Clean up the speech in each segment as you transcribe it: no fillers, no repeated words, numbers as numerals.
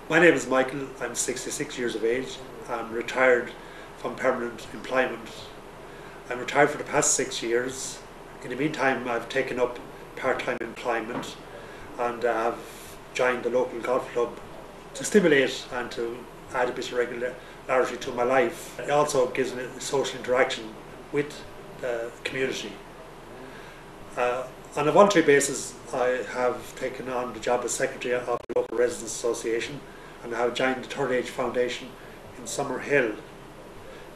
My name is Michael. I'm 66 years of age. I'm retired from permanent employment. I'm retired for the past 6 years. In the meantime, I've taken up part-time employment and have joined the local golf club to stimulate and to add a bit of regularity to my life. It also gives me social interaction with the community. On a voluntary basis, I have taken on the job as secretary of the local residents association, and I have joined the Third Age Foundation in Summerhill.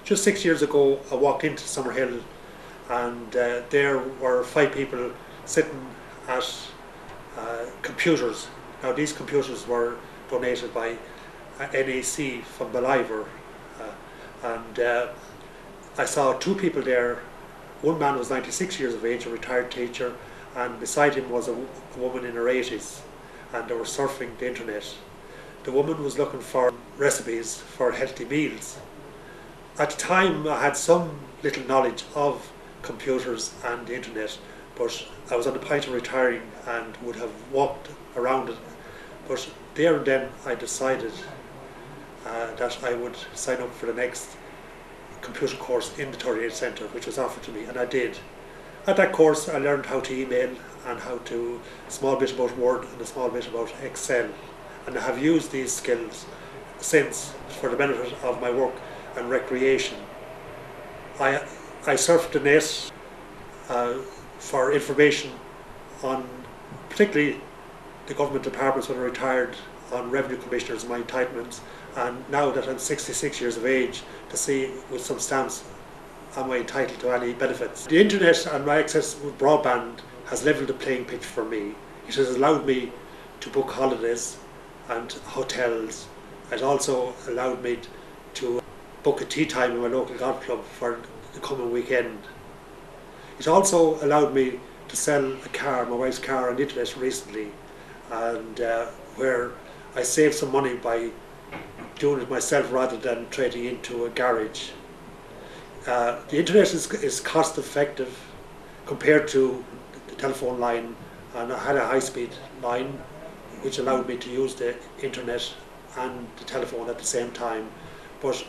Just 6 years ago, I walked into Summerhill, and there were 5 people sitting at computers. Now, these computers were donated by NAC from Ballivor, and I saw 2 people there. One man was 96 years of age, a retired teacher, and beside him was a woman in her 80s, and they were surfing the internet. The woman was looking for recipes for healthy meals. At the time, I had some little knowledge of computers and the internet, but I was on the point of retiring and would have walked around it. But there and then I decided that I would sign up for the next computer course in the 38 Centre, which was offered to me, and I did. At that course, I learned how to email and how to a small bit about Word and a small bit about Excel, and I have used these skills since for the benefit of my work and recreation. I surfed the net for information on particularly the government departments when I retired, on revenue commissioners and my entitlements, and now that I'm 66 years of age, to see with some stamps am I entitled to any benefits. The internet and my access with broadband has levelled the playing pitch for me. It has allowed me to book holidays and hotels. It also allowed me to book a tea time in my local golf club for the coming weekend. It also allowed me to sell a car, my wife's car, on the internet recently, and where I saved some money by doing it myself rather than trading into a garage. The internet is cost effective compared to the telephone line, and I had a high-speed line which allowed me to use the internet and the telephone at the same time. But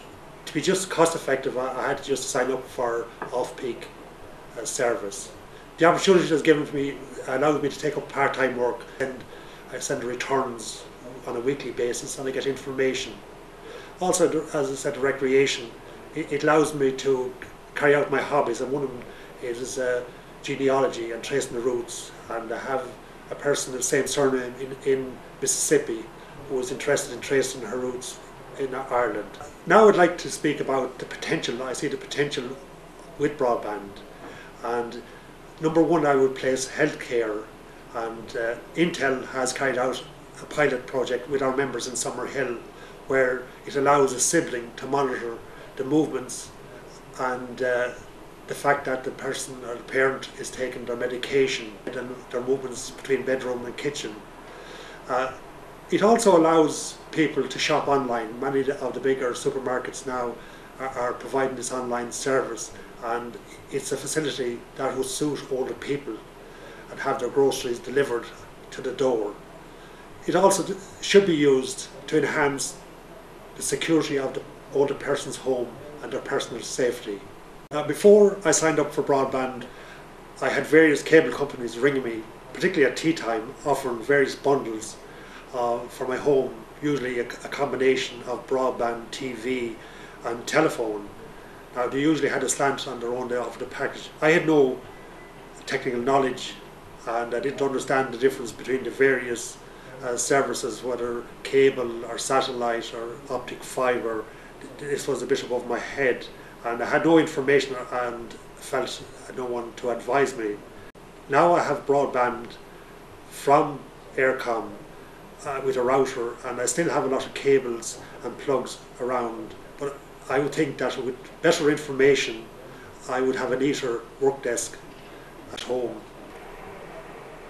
to be just cost effective, I had to just sign up for off-peak service. The opportunity it has given me allowed me to take up part-time work, and I send returns on a weekly basis and I get information. Also, as I said, recreation. It allows me to carry out my hobbies, and one of them is genealogy and tracing the roots, and I have a person of the same surname in Mississippi who is interested in tracing her roots in Ireland. Now I'd like to speak about the potential. I see the potential with broadband, and number one, I would place healthcare, and Intel has carried out a pilot project with our members in Summerhill where it allows a sibling to monitor the movements and the fact that the person or the parent is taking their medication and their movements between bedroom and kitchen. It also allows people to shop online. Many of the bigger supermarkets now are providing this online service, and it's a facility that will suit older people and have their groceries delivered to the door. It also should be used to enhance the security of the older person's home and their personal safety. Before I signed up for broadband, I had various cable companies ringing me, particularly at tea time, offering various bundles for my home, usually a combination of broadband, TV and telephone. Now, they usually had a slant on their own, they offered a package. I had no technical knowledge, and I didn't understand the difference between the various services, whether cable or satellite or optic fibre. This was a bit above my head, and I had no information and felt no one to advise me. Now I have broadband from Aircom with a router, and I still have a lot of cables and plugs around, but I would think that with better information I would have a neater work desk at home.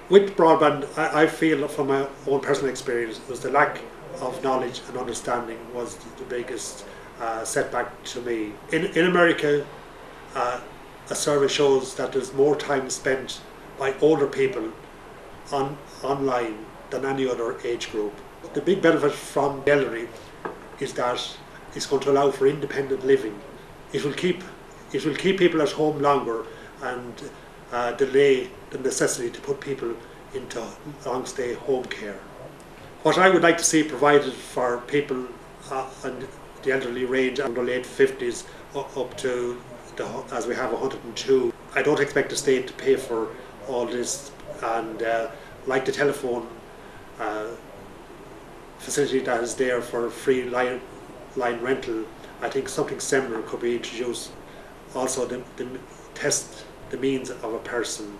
With broadband, I feel from my own personal experience, was the lack of knowledge and understanding was the biggest setback to me. In America, a survey shows that there's more time spent by older people online than any other age group. The big benefit from the elderly is that it's going to allow for independent living. It will keep people at home longer and delay the necessity to put people into long stay home care. What I would like to see provided for people on the elderly range and the late 50s up to as we have 102. I don't expect the state to pay for all this, and like the telephone facility that is there for free line rental, I think something similar could be introduced. Also, test the means of a person.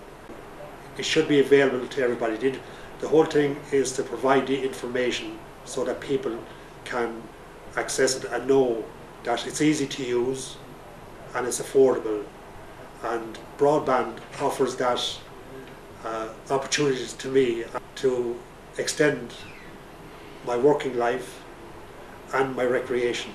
It should be available to everybody. The whole thing is to provide the information so that people can access it and know that it's easy to use and it's affordable. And broadband offers that opportunities to me to extend my working life and my recreation.